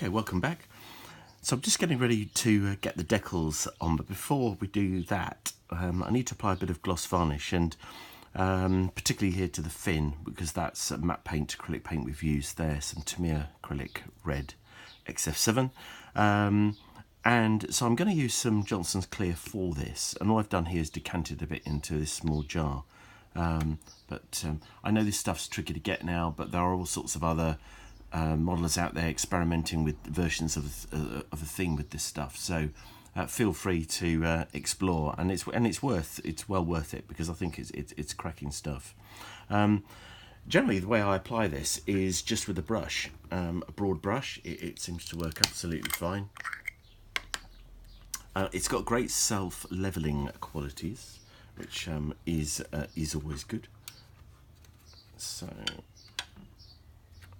Okay, welcome back. So I'm just getting ready to get the decals on, but before we do that, I need to apply a bit of gloss varnish, and particularly here to the fin, because that's matte paint, acrylic paint we've used there, some Tamiya acrylic red XF7. And so I'm going to use some Johnson's Clear for this, and all I've done here is decanted a bit into this small jar. But I know this stuff's tricky to get now, but there are all sorts of other modelers out there experimenting with versions of a thing with this stuff. So feel free to explore, and it's well worth it, because I think it's cracking stuff. Generally, the way I apply this is just with a brush, a broad brush. It seems to work absolutely fine. It's got great self-leveling qualities, which is always good. So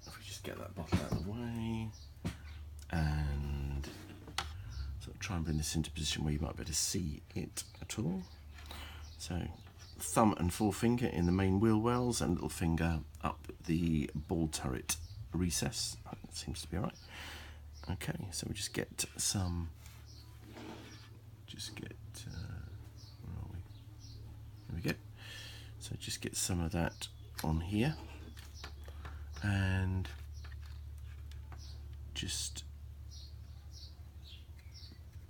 if we just get that bottle out of the way and sort of try and bring this into a position where you might be able to see it at all. So thumb and forefinger in the main wheel wells, and little finger up the ball turret recess. That seems to be all right. Okay, so we just get some. Where are we? There we go. So just get some of that on here, and just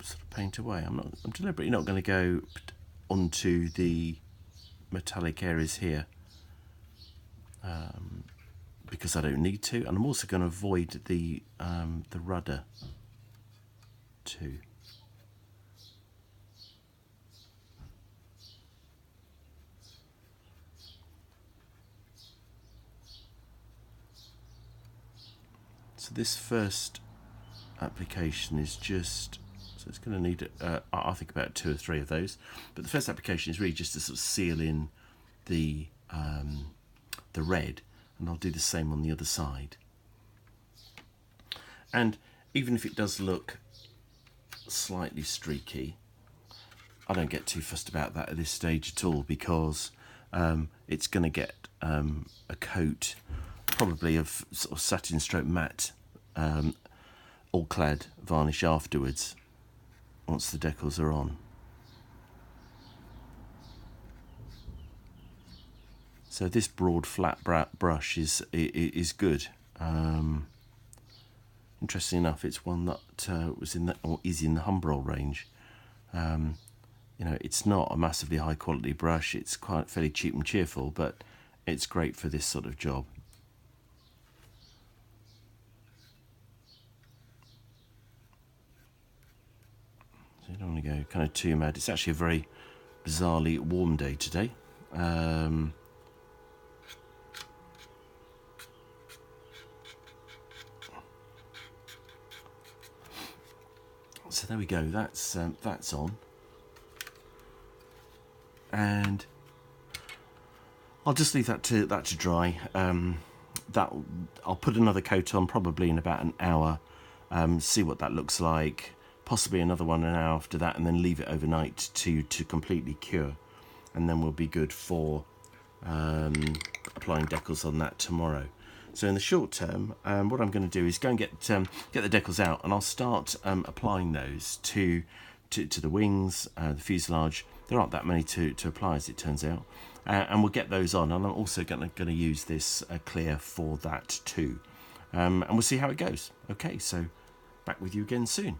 sort of paint away. I'm deliberately not going to go onto the metallic areas here, because I don't need to, and I'm also going to avoid the rudder too. So this first application is just, so it's going to need, I think, about 2 or 3 of those. But the first application is really just to sort of seal in the red, and I'll do the same on the other side. And even if it does look slightly streaky, I don't get too fussed about that at this stage at all, because it's going to get a coat probably of sort of satin stroke matte all clad varnish afterwards, once the decals are on. So this broad flat brush is good. Interesting enough, it's one that was in the, or is in the Humbrol range. You know, it's not a massively high quality brush. It's quite fairly cheap and cheerful, but it's great for this sort of job. So you don't want to go kind of too mad. It's actually a very bizarrely warm day today. So there we go. That's on, and I'll just leave that to dry. I'll put another coat on probably in about an hour. See what that looks like. Possibly another one an hour after that, and then leave it overnight to completely cure, and then we'll be good for applying decals on that tomorrow. So in the short term, what I'm going to do is go and get the decals out, and I'll start applying those to the wings, the fuselage. There aren't that many to apply, as it turns out, and we'll get those on. And I'm also going to use this clear for that too, and we'll see how it goes. Okay, so back with you again soon.